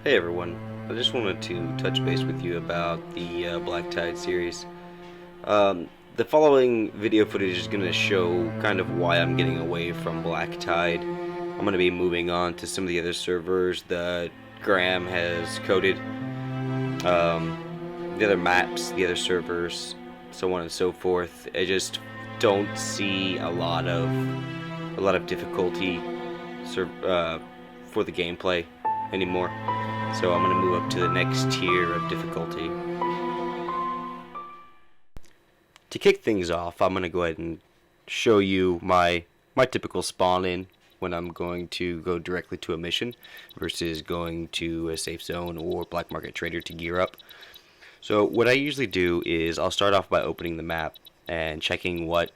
Hey everyone, I just wanted to touch base with you about the Black Tide series. The following video footage is going to show kind of why I'm getting away from Black Tide. I'm going to be moving on to some of the other servers that Grahame has coded, the other maps, the other servers, so on and so forth. I just don't see a lot of difficulty for the gameplay anymore. So I'm going to move up to the next tier of difficulty. To kick things off, I'm going to go ahead and show you my typical spawn in when I'm going to go directly to a mission versus going to a safe zone or black market trader to gear up. So what I usually do is I'll start off by opening the map and checking what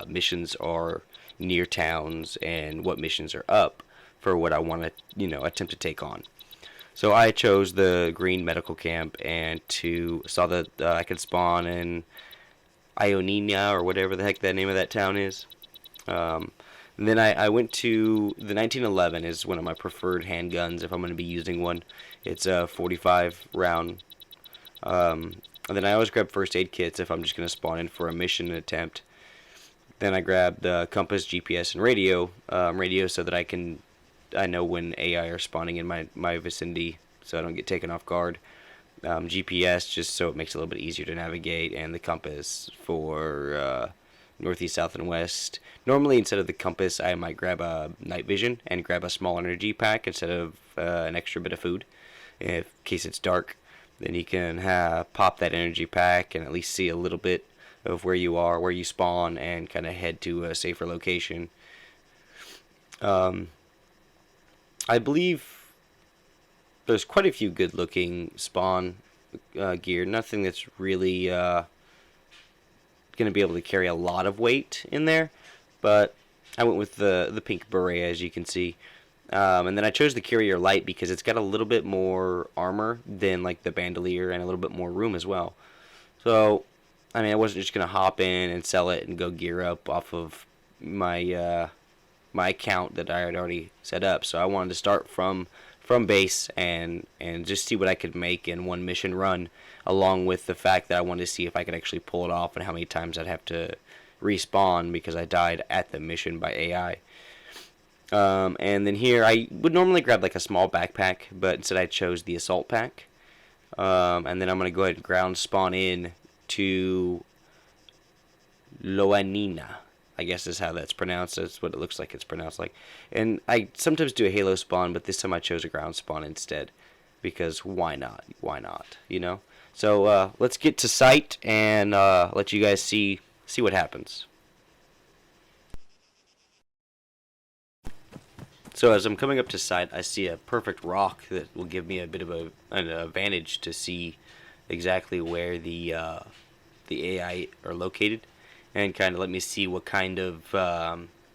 missions are near towns and what missions are up for what I want to, attempt to take on. So I chose the green medical camp and saw that I could spawn in Ionina or whatever the heck that name of that town is. And then I went to the 1911 is one of my preferred handguns if I'm going to be using one. It's a 45 round. And then I always grab first aid kits if I'm just going to spawn in for a mission attempt. Then I grab the compass, GPS, and radio so that I know when AI are spawning in my vicinity so I don't get taken off guard. GPS just so it makes it a little bit easier to navigate, and the compass for northeast, south, and west. Normally, instead of the compass, I might grab a night vision and grab a small energy pack instead of an extra bit of food in case it's dark. Then you can pop that energy pack and at least see a little bit of where you are, where you spawn, and kind of head to a safer location. I believe there's quite a few good looking spawn gear. Nothing that's really going to be able to carry a lot of weight in there, but I went with the pink beret, as you can see. And then I chose the carrier light because it's got a little bit more armor than like the bandolier and a little bit more room as well. So I mean, I wasn't just gonna hop in and sell it and go gear up off of my account that I had already set up. So I wanted to start from base and just see what I could make in one mission run, along with the fact that I wanted to see if I could actually pull it off and how many times I'd have to respawn because I died at the mission by AI. And then here I would normally grab like a small backpack, but instead I chose the assault pack. And then I'm gonna go ahead and ground spawn in to Loanina, I guess is how that's pronounced. That's what it looks like it's pronounced like. And I sometimes do a halo spawn, but this time I chose a ground spawn instead. Because why not? Why not? So let's get to site and let you guys see what happens. So as I'm coming up to site, I see a perfect rock that will give me a bit of an advantage to see exactly where the AI are located, and kind of let me see what kind of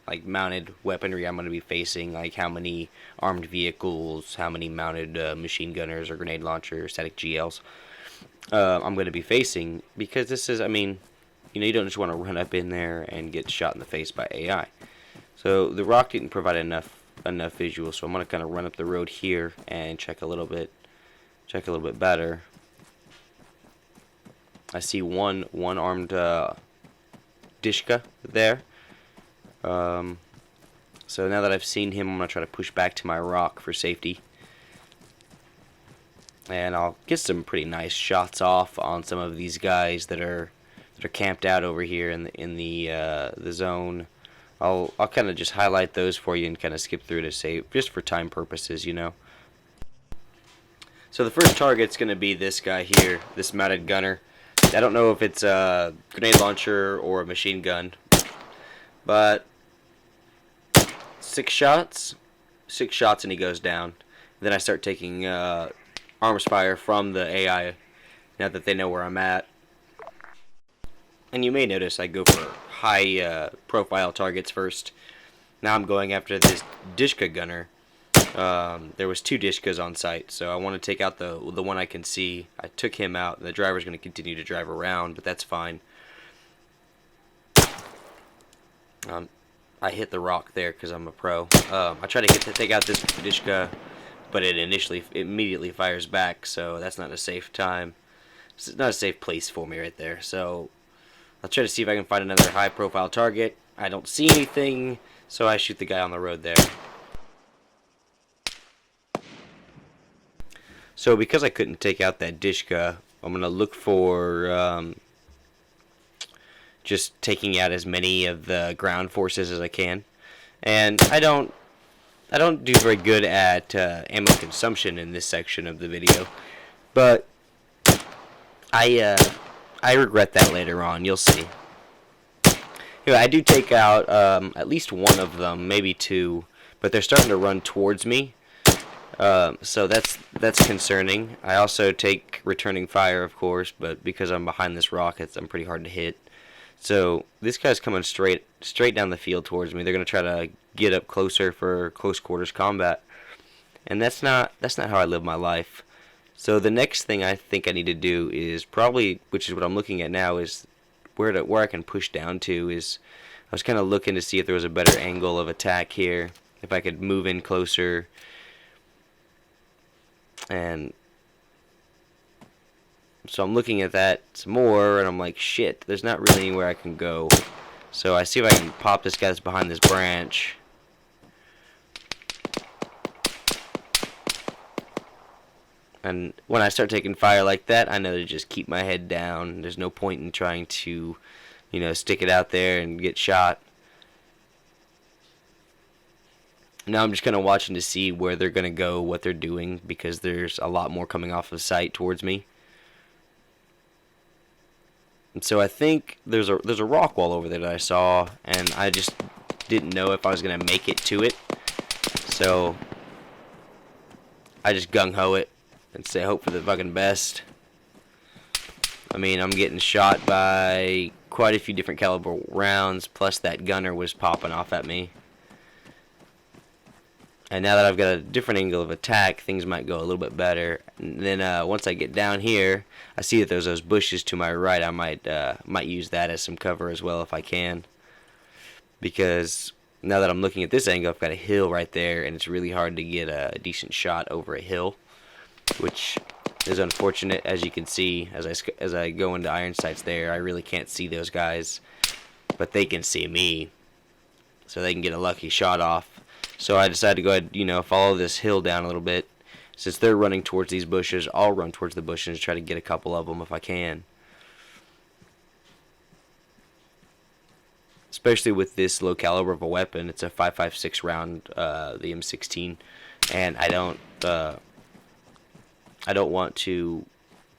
like mounted weaponry I'm going to be facing, like how many armed vehicles, how many mounted machine gunners or grenade launchers, static GLs I'm going to be facing, because this is, I mean, you don't just want to run up in there and get shot in the face by AI. So the rock didn't provide enough visual, so I'm going to kind of run up the road here and check a little bit better. I see one armed Dishka there. So now that I've seen him, I'm going to try to push back to my rock for safety. And I'll get some pretty nice shots off on some of these guys that are camped out over here in the zone. I'll kind of just highlight those for you and kind of skip through to save, just for time purposes, So the first target's going to be this guy here, this mounted gunner. I don't know if it's a grenade launcher or a machine gun, but 6 shots and he goes down. Then I start taking arms fire from the AI now that they know where I'm at. And you may notice I go for high profile targets first. Now I'm going after this Dishka gunner. There was 2 Dishkas on site, so I want to take out the one I can see. I took him out. The driver's going to continue to drive around, but that's fine. I hit the rock there because I'm a pro. I try to take out this Dishka but it immediately fires back, so that's not a safe time. It's not a safe place for me right there. So I'll try to see if I can find another high-profile target. I don't see anything, so I shoot the guy on the road there. So because I couldn't take out that Dishka, I'm going to look for just taking out as many of the ground forces as I can. And I don't do very good at ammo consumption in this section of the video, but I regret that later on. You'll see. Anyway, I do take out at least one of them, maybe two, but they're starting to run towards me. So that's concerning. I also take returning fire, of course, but because I'm behind this rock, I'm pretty hard to hit. So this guy's coming straight down the field towards me. They're gonna try to get up closer for close quarters combat, and that's not how I live my life. So the next thing I think I need to do is probably, which is what I'm looking at now, is where I can push down to. Is I was kind of looking to see if there was a better angle of attack here, if I could move in closer. And so I'm looking at that some more, and I'm like, shit, there's not really anywhere I can go. So I see if I can pop this guy that's behind this branch. And when I start taking fire like that, I know to just keep my head down. There's no point in trying to, stick it out there and get shot. Now I'm just kind of watching to see where they're going to go, what they're doing, because there's a lot more coming off of sight towards me. And so I think there's a rock wall over there that I saw, and I just didn't know if I was going to make it to it. So I just gung-ho it and say hope for the fucking best. I mean, I'm getting shot by quite a few different caliber rounds, plus that gunner was popping off at me. And now that I've got a different angle of attack, things might go a little bit better. And then once I get down here, I see that there's those bushes to my right. I might use that as some cover as well if I can. Because now that I'm looking at this angle, I've got a hill right there, and it's really hard to get a decent shot over a hill, which is unfortunate. As you can see, as I go into iron sights there, I really can't see those guys, but they can see me, so they can get a lucky shot off. So I decided to go ahead, follow this hill down a little bit. Since they're running towards these bushes, I'll run towards the bushes and try to get a couple of them if I can. Especially with this low caliber of a weapon. It's a 5.56 round, the M16, and I don't want to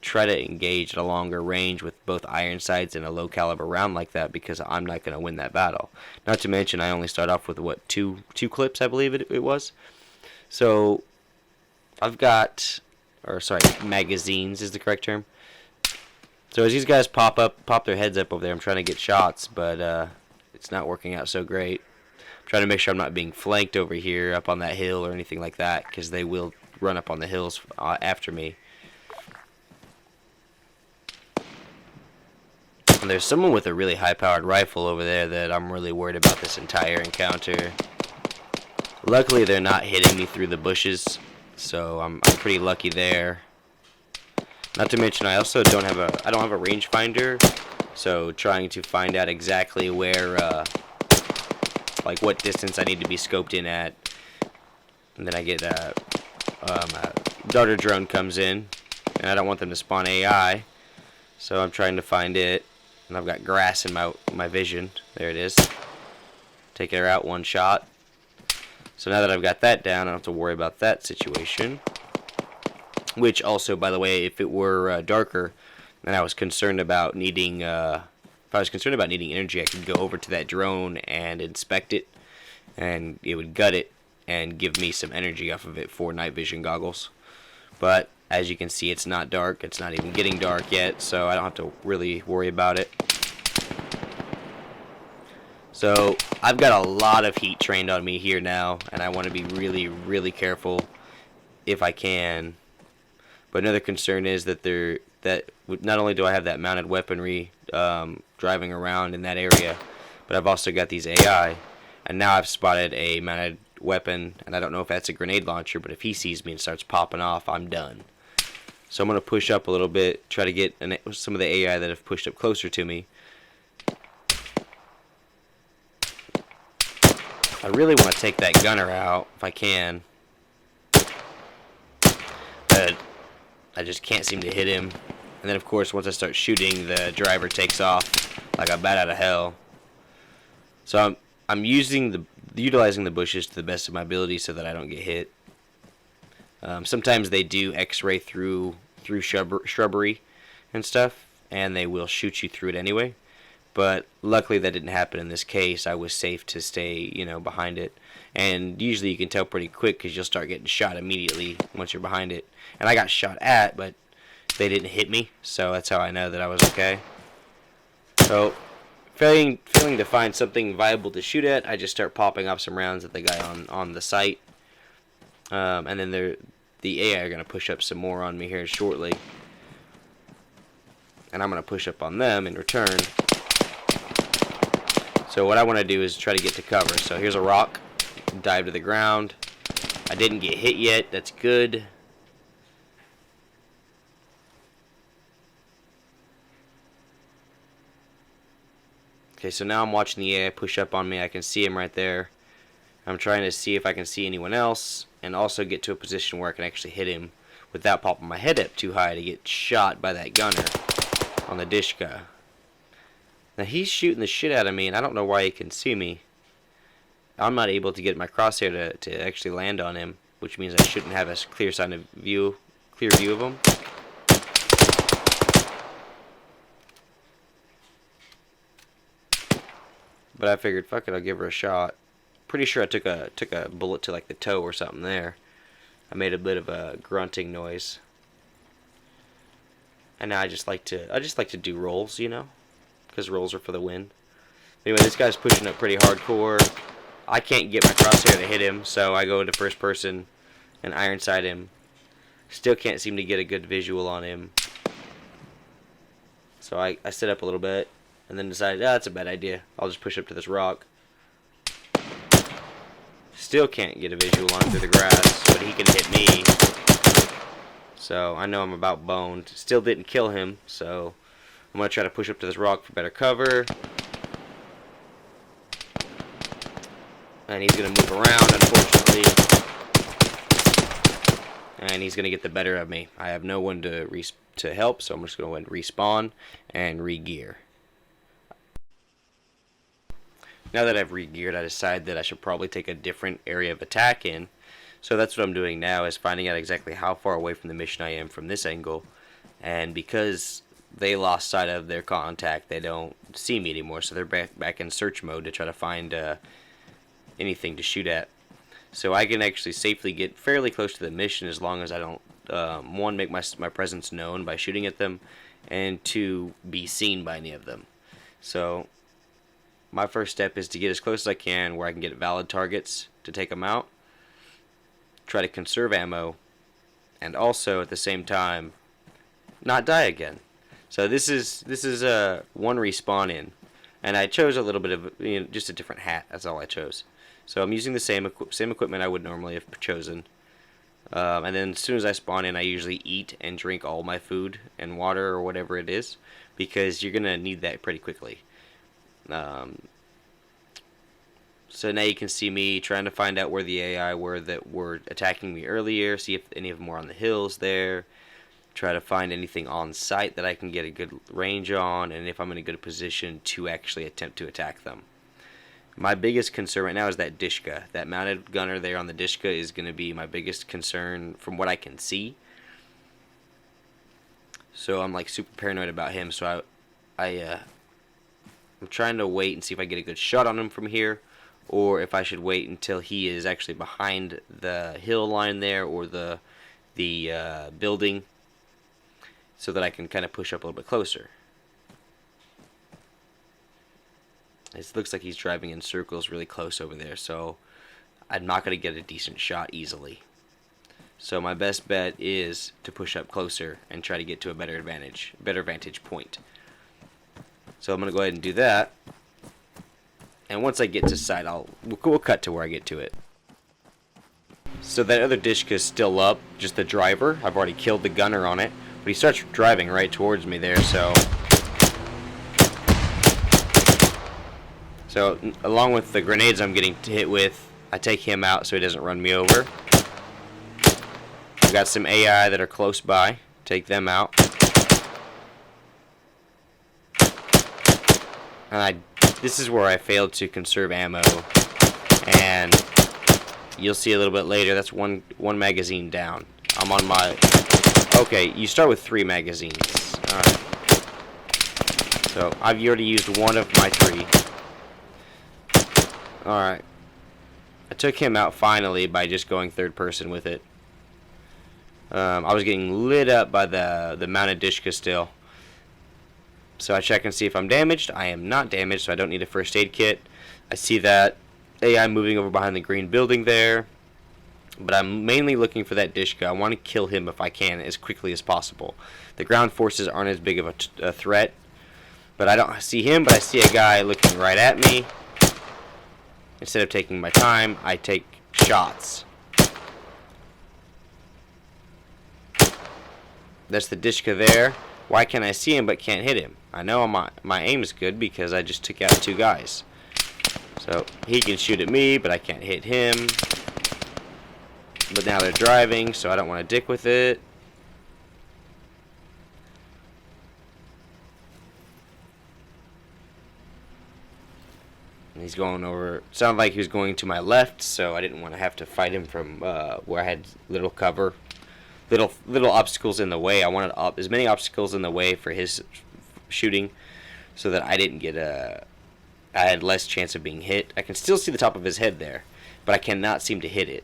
try to engage at a longer range with both iron sights and a low caliber round like that, because I'm not going to win that battle. Not to mention I only start off with two clips, I believe it was. So I've got, magazines is the correct term. So as these guys pop their heads up over there, I'm trying to get shots, but it's not working out so great. I'm trying to make sure I'm not being flanked over here up on that hill or anything like that, because they will run up on the hills after me. And there's someone with a really high-powered rifle over there that I'm really worried about this entire encounter. Luckily, they're not hitting me through the bushes, so I'm pretty lucky there. Not to mention, I also don't have a rangefinder, so trying to find out exactly where, what distance I need to be scoped in at, and then I get a darter drone comes in, and I don't want them to spawn AI, so I'm trying to find it. And I've got grass in my vision. There it is. Take her out, one shot. So now that I've got that down, I don't have to worry about that situation. Which also, by the way, if it were darker, and I was concerned about needing, energy, I could go over to that drone and inspect it, and it would gut it and give me some energy off of it for night vision goggles. But as you can see, it's not dark. It's not even getting dark yet, so I don't have to really worry about it. So I've got a lot of heat trained on me here now, and I want to be really, really careful if I can. But another concern is that not only do I have that mounted weaponry driving around in that area, but I've also got these AI, and now I've spotted a mounted weapon, and I don't know if that's a grenade launcher, but if he sees me and starts popping off, I'm done. So I'm going to push up a little bit, try to get some of the AI that have pushed up closer to me. I really want to take that gunner out if I can. But I just can't seem to hit him. And then of course once I start shooting, the driver takes off like a bat out of hell. So I'm utilizing the bushes to the best of my ability so that I don't get hit. Sometimes they do X-ray through shrubbery and stuff, and they will shoot you through it anyway. But luckily that didn't happen in this case. I was safe to stay, behind it. And usually you can tell pretty quick because you'll start getting shot immediately once you're behind it. And I got shot at, but they didn't hit me, so that's how I know that I was okay. So, failing to find something viable to shoot at, I just start popping off some rounds at the guy on the site. And then the AI are going to push up some more on me here shortly. And I'm going to push up on them in return. So what I want to do is try to get to cover. So here's a rock. Dive to the ground. I didn't get hit yet. That's good. Okay, so now I'm watching the AI push up on me. I can see him right there. I'm trying to see if I can see anyone else and also get to a position where I can actually hit him without popping my head up too high to get shot by that gunner on the Dishka. Now he's shooting the shit out of me, and I don't know why he can see me. I'm not able to get my crosshair to actually land on him, which means I shouldn't have a clear view of him. But I figured, fuck it, I'll give her a shot. Pretty sure I took a bullet to like the toe or something there. I made a bit of a grunting noise. And now I just like to do rolls, because rolls are for the win. Anyway, this guy's pushing up pretty hardcore. I can't get my crosshair to hit him, so I go into first person and ironside him. Still can't seem to get a good visual on him. So I sit up a little bit and then decided, that's a bad idea. I'll just push up to this rock. Still can't get a visual on him through the grass, but he can hit me. So I know I'm about boned. Still didn't kill him, so I'm going to try to push up to this rock for better cover. And he's going to move around, unfortunately. And he's going to get the better of me. I have no one to help, so I'm just going to go ahead and respawn and re-gear. Now that I've re-geared, I decided that I should probably take a different area of attack in. So that's what I'm doing now, is finding out exactly how far away from the mission I am from this angle. And because they lost sight of their contact, they don't see me anymore, so they're back in search mode to try to find anything to shoot at. So I can actually safely get fairly close to the mission as long as I don't, one, make my presence known by shooting at them, and two, be seen by any of them. So my first step is to get as close as I can where I can get valid targets to take them out, try to conserve ammo, and also at the same time not die again. So this is one respawn in, and I chose a little bit of just a different hat. That's all I chose. So I'm using the same equipment I would normally have chosen. And then as soon as I spawn in, I usually eat and drink all my food and water or whatever it is, because you're gonna need that pretty quickly. So now you can see me trying to find out where the AI were that were attacking me earlier, see if any of them were on the hills there, try to find anything on site that I can get a good range on, and if I'm in a good position to actually attempt to attack them. My biggest concern right now is that Dishka. That mounted gunner there on the Dishka is going to be my biggest concern from what I can see. So I'm like super paranoid about him, so I'm trying to wait and see if I get a good shot on him from here, or if I should wait until he is actually behind the hill line there or the building, so that I can kind of push up a little bit closer. It looks like he's driving in circles really close over there, so I'm not going to get a decent shot easily. So my best bet is to push up closer and try to get to a better vantage point. So I'm going to go ahead and do that. And once I get to sight, we'll cut to where I get to it. So that other Dishka is still up, just the driver. I've already killed the gunner on it, but he starts driving right towards me there, so along with the grenades I'm getting hit with, I take him out so he doesn't run me over. I've got some AI that are close by. Take them out. And this is where I failed to conserve ammo. And you'll see a little bit later, that's one magazine down. I'm on my... Okay, you start with 3 magazines. Alright. So, I've already used one of my 3. Alright. I took him out finally by just going third person with it. I was getting lit up by the mounted Dishka still. So I check and see if I'm damaged. I am not damaged, so I don't need a first aid kit. I see that AI moving over behind the green building there. But I'm mainly looking for that Dishka. I want to kill him if I can as quickly as possible. The ground forces aren't as big of a threat. But I don't see him, but I see a guy looking right at me. Instead of taking my time, I take shots. That's the Dishka there. Why can I see him but can't hit him? I know my aim is good because I just took out 2 guys. So he can shoot at me, but I can't hit him. But now they're driving, so I don't want to dick with it. And he's going over. Sounded like he was going to my left, so I didn't want to have to fight him from where I had little cover. Little obstacles in the way. I wanted as many obstacles in the way for his shooting, so that I didn't get I had less chance of being hit. I can still see the top of his head there, but I cannot seem to hit it.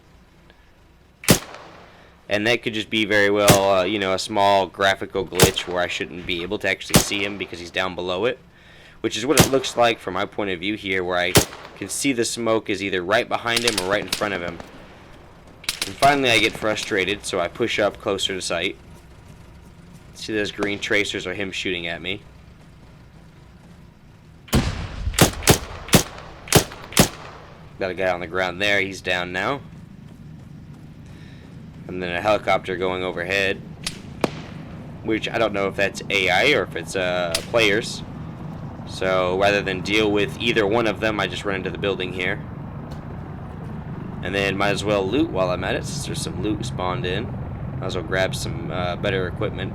And that could just be very well, a small graphical glitch where I shouldn't be able to actually see him because he's down below it, which is what it looks like from my point of view here, where I can see the smoke is either right behind him or right in front of him. And finally I get frustrated, so I push up closer to sight. See, those green tracers are him shooting at me. Got a guy on the ground there, he's down now. And then a helicopter going overhead, which I don't know if that's AI or if it's players. So rather than deal with either one of them, I just run into the building here. And then might as well loot while I'm at it, since there's some loot spawned in. Might as well grab some better equipment.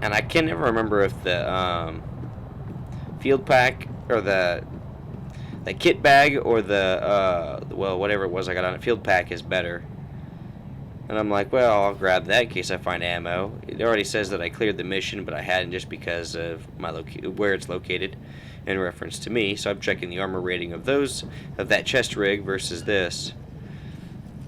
And I can never remember if the field pack or the kit bag or the well, whatever it was I got on it, field pack is better. And I'm like, well, I'll grab that in case I find ammo. It already says that I cleared the mission, but I hadn't just because of my where it's located in reference to me. So I'm checking the armor rating of that chest rig versus this.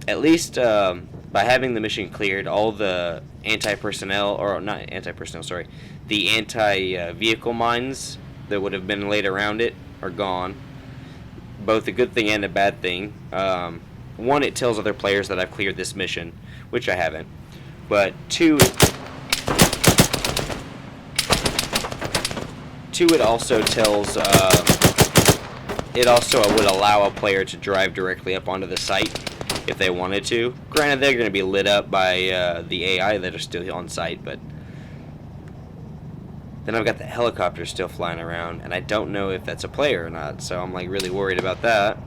At least by having the mission cleared, all the anti-personnel, or not anti-personnel, sorry, the anti-vehicle mines that would have been laid around it are gone. Both a good thing and a bad thing. One, it tells other players that I've cleared this mission, which I haven't. But two, it also tells, it also would allow a player to drive directly up onto the site if they wanted to. Granted, they're going to be lit up by the AI that are still on site, but then I've got the helicopter still flying around, and I don't know if that's a player or not, so I'm like really worried about that.